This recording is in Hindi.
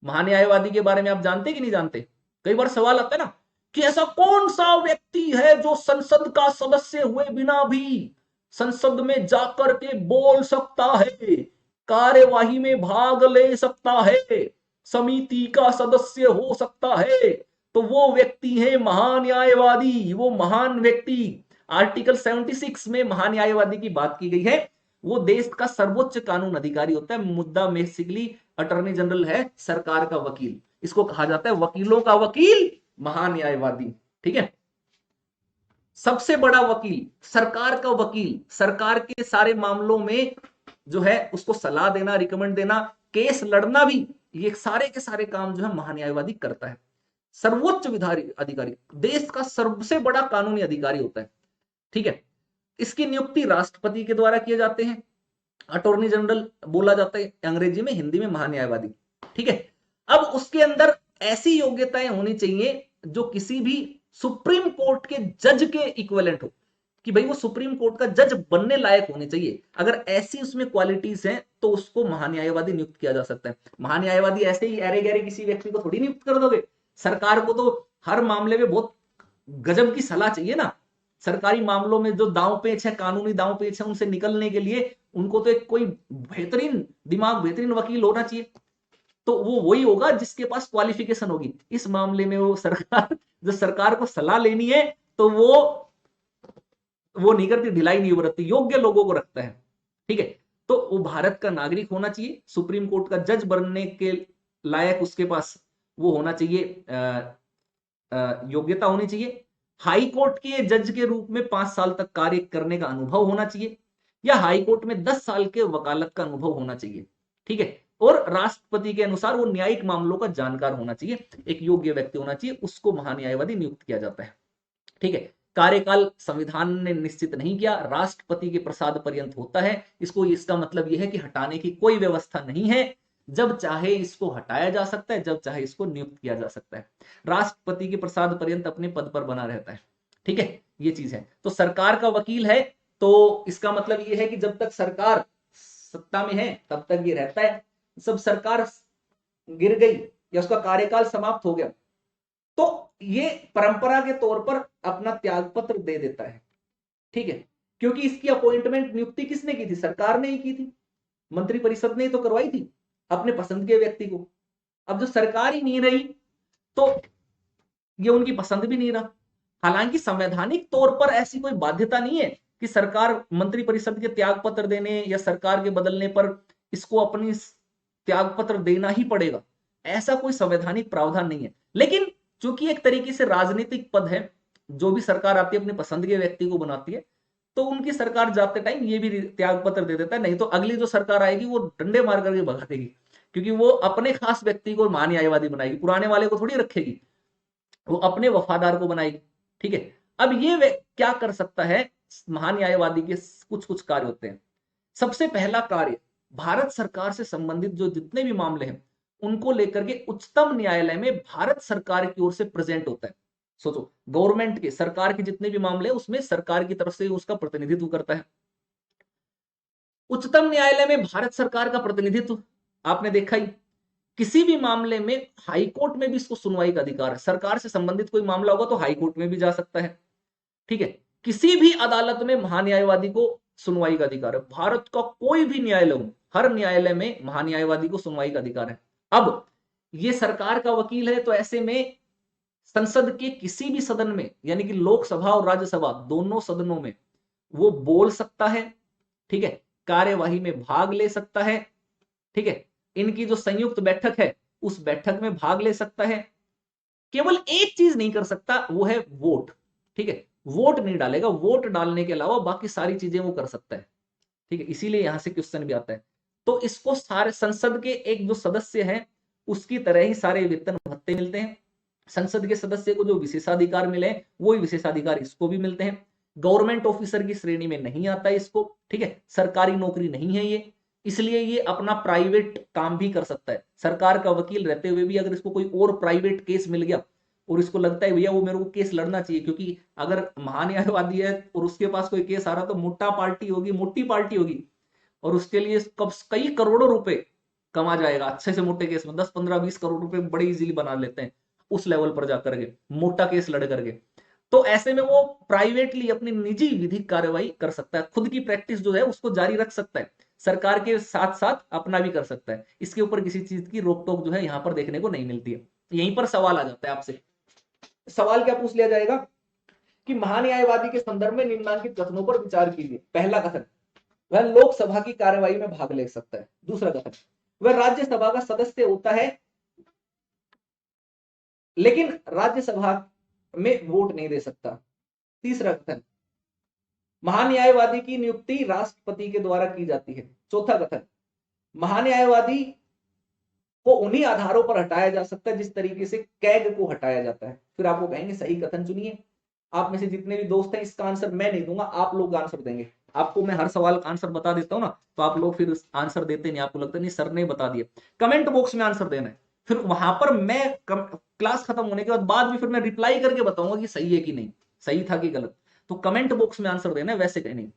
महान्यायवादी के बारे में आप जानते कि नहीं जानते? कई बार सवाल आता है ना कि ऐसा कौन सा व्यक्ति है जो संसद का सदस्य हुए बिना भी संसद में जाकर के बोल सकता है, कार्यवाही में भाग ले सकता है, समिति का सदस्य हो सकता है? तो वो व्यक्ति है महान्यायवादी, वो महान व्यक्ति। आर्टिकल 76 में महान्यायवादी की बात की गई है। वो देश का सर्वोच्च कानून अधिकारी होता है। मुद्दा बेसिकली अटॉर्नी जनरल है, सरकार का वकील। इसको कहा जाता है वकीलों का वकील, महान्यायवादी। ठीक है, सबसे बड़ा वकील, सरकार का वकील, सरकार के सारे मामलों में जो है उसको सलाह देना, रिकमेंड देना, केस लड़ना भी, ये सारे के सारे काम जो है महान्यायवादी करता है। सर्वोच्च विधायी अधिकारी, देश का सबसे बड़ा कानूनी अधिकारी होता है। ठीक है, इसकी नियुक्ति राष्ट्रपति के द्वारा किए जाते हैं। अटॉर्नी जनरल बोला जाता है अंग्रेजी में, हिंदी में महान्यायवादी। ठीक है, अब उसके अंदर ऐसी योग्यताएं होनी चाहिए जो किसी भी सुप्रीम कोर्ट के जज के इक्विवेलेंट हो, कि भाई वो सुप्रीम कोर्ट का जज बनने लायक होने चाहिए। अगर ऐसी उसमें क्वालिटीज हैं तो उसको महान्यायवादी नियुक्त किया जा सकता है। महान्यायवादी ऐसे ही अरे गहरे किसी व्यक्ति को थोड़ी नियुक्त कर दोगे। सरकार को तो हर मामले में बहुत गजब की सलाह चाहिए ना। सरकारी मामलों में जो दांव पेच है, कानूनी दांव पेच है, उनसे निकलने के लिए उनको तो एक कोई बेहतरीन दिमाग, बेहतरीन वकील होना चाहिए। तो वो वही होगा जिसके पास क्वालिफिकेशन होगी। इस मामले में वो सरकार, जो सरकार को सलाह लेनी है तो वो नहीं करती, ढिलाई नहीं बरतती, योग्य लोगों को रखता है। ठीक है, तो वो भारत का नागरिक होना चाहिए, सुप्रीम कोर्ट का जज बनने के लायक उसके पास वो होना चाहिए, योग्यता होनी चाहिए। हाई कोर्ट के जज के रूप में 5 साल तक कार्य करने का अनुभव होना चाहिए, या हाई कोर्ट में 10 साल के वकालत का अनुभव होना चाहिए। ठीक है, और राष्ट्रपति के अनुसार वो न्यायिक मामलों का जानकार होना चाहिए, एक योग्य व्यक्ति होना चाहिए, उसको महान्यायवादी नियुक्त किया जाता है। ठीक है, कार्यकाल संविधान ने निश्चित नहीं किया, राष्ट्रपति के प्रसाद पर्यंत होता है। इसको, इसका मतलब यह है कि हटाने की कोई व्यवस्था नहीं है। जब चाहे इसको हटाया जा सकता है, जब चाहे इसको नियुक्त किया जा सकता है। राष्ट्रपति के प्रसाद पर्यंत अपने पद पर बना रहता है। ठीक है, ये चीज है। तो सरकार का वकील है, तो इसका मतलब यह है कि जब तक सरकार सत्ता में है तब तक ये रहता है। सब सरकार गिर गई या उसका कार्यकाल समाप्त हो गया तो ये परंपरा के तौर पर अपना त्याग पत्र दे देता है। ठीक है, क्योंकि इसकी अपॉइंटमेंट, नियुक्ति किसने की थी? सरकार ने ही की थी, मंत्रिपरिषद ने ही तो करवाई थी अपने पसंद के व्यक्ति को। अब जो सरकार ही नहीं रही तो ये उनकी पसंद भी नहीं रहा। हालांकि संवैधानिक तौर पर ऐसी कोई बाध्यता नहीं है कि सरकार मंत्रिपरिषद के त्याग पत्र देने या सरकार के बदलने पर इसको अपनी त्याग पत्र देना ही पड़ेगा, ऐसा कोई संवैधानिक प्रावधान नहीं है। लेकिन चूंकि एक तरीके से राजनीतिक पद है, जो भी सरकार आती है अपने पसंद के व्यक्ति को बनाती है, तो उनकी सरकार जाते टाइम ये भी त्याग पत्र दे देता है। नहीं तो अगली जो सरकार आएगी वो डंडे मार करके भगा देगी, क्योंकि वो अपने खास व्यक्ति को महान्यायवादी बनाएगी, पुराने वाले को थोड़ी रखेगी, वो अपने वफादार को बनाएगी। ठीक है, अब ये क्या कर सकता है? महान्यायवादी के कुछ कुछ कार्य होते हैं। सबसे पहला कार्य, भारत सरकार से संबंधित जो जितने भी मामले हैं उनको लेकर के उच्चतम न्यायालय में भारत सरकार की ओर से प्रेजेंट होता है। सोचो, गवर्नमेंट के, सरकार के जितने भी मामले हैं उसमें सरकार की तरफ से उसका प्रतिनिधित्व करता है। उच्चतम न्यायालय में भारत सरकार का प्रतिनिधित्व आपने देखा ही। किसी भी मामले में हाई कोर्ट में भी इसको सुनवाई का अधिकार है। सरकार से संबंधित कोई मामला होगा तो हाई कोर्ट में भी जा सकता है। ठीक है, किसी भी अदालत में महान्यायवादी को सुनवाई का अधिकार है। भारत का कोई भी न्यायालय हो, हर न्यायालय में महान्यायवादी को सुनवाई का अधिकार है। अब ये सरकार का वकील है, तो ऐसे में संसद के किसी भी सदन में, यानी कि लोकसभा और राज्यसभा दोनों सदनों में वो बोल सकता है। ठीक है, कार्यवाही में भाग ले सकता है। ठीक है, इनकी जो संयुक्त बैठक है उस बैठक में भाग ले सकता है। केवल एक चीज नहीं कर सकता, वो है वोट। ठीक है, वोट नहीं डालेगा, वोट डालने के अलावा बाकी सारी चीजें वो कर सकता है। ठीक है, इसीलिए यहां से क्वेश्चन भी आता है। तो इसको सारे संसद के एक जो सदस्य हैं उसकी तरह ही सारे वेतन भत्ते मिलते हैं। संसद के सदस्य को जो विशेषाधिकार मिले वही विशेषाधिकार इसको भी मिलते हैं। गवर्नमेंट ऑफिसर की श्रेणी में नहीं आता है इसको। ठीक है, सरकारी नौकरी नहीं है ये, इसलिए ये अपना प्राइवेट काम भी कर सकता है। सरकार का वकील रहते हुए भी अगर इसको कोई और प्राइवेट केस मिल गया और इसको लगता है भैया वो मेरे को केस लड़ना चाहिए, क्योंकि अगर महान्यायवादी है और उसके पास कोई केस आ रहा तो मोटा पार्टी होगी, मोटी पार्टी होगी, और उसके लिए कब कई करोड़ों रुपए कमा जाएगा अच्छे से। मोटे केस में 10 15 20 करोड़ रुपए बड़े इजीली बना लेते हैं उस लेवल पर जाकर के, मोटा केस लड़ करके। तो ऐसे में वो प्राइवेटली अपनी निजी विधिक कार्रवाई कर सकता है, खुद की प्रैक्टिस जो है उसको जारी रख सकता है, सरकार के साथ साथ अपना भी कर सकता है। इसके ऊपर किसी चीज की रोक टोक जो है यहां पर देखने को नहीं मिलती है। यहीं पर सवाल आ जाता है आपसे, सवाल क्या पूछ लिया जाएगा कि महान्यायवादी के संदर्भ में निम्नलिखित कथनों पर विचार कीजिए। पहला कथन, वह लोकसभा की कार्यवाही में भाग ले सकता है। दूसरा कथन, वह राज्यसभा का सदस्य होता है लेकिन राज्यसभा में वोट नहीं दे सकता। तीसरा कथन, महान्यायवादी की नियुक्ति राष्ट्रपति के द्वारा की जाती है। चौथा कथन, महान्यायवादी को उन्हीं आधारों पर हटाया जा सकता है जिस तरीके से कैग को हटाया जाता है। फिर आपको कहेंगे सही कथन चुनिए। आप में से जितने भी दोस्त हैं इसका आंसर मैं नहीं दूंगा, आप लोग आंसर देंगे। आपको मैं हर सवाल का आंसर बता देता हूं ना, तो आप लोग फिर आंसर देते नहीं, आपको लगता नहीं सर ने बता दिया। कमेंट बॉक्स में आंसर देना है, फिर वहां पर मैं क्लास खत्म होने के बाद भी फिर मैं रिप्लाई करके बताऊंगा कि सही है कि नहीं, सही था कि गलत। तो कमेंट बॉक्स में आंसर देना है, वैसे कहीं नहीं।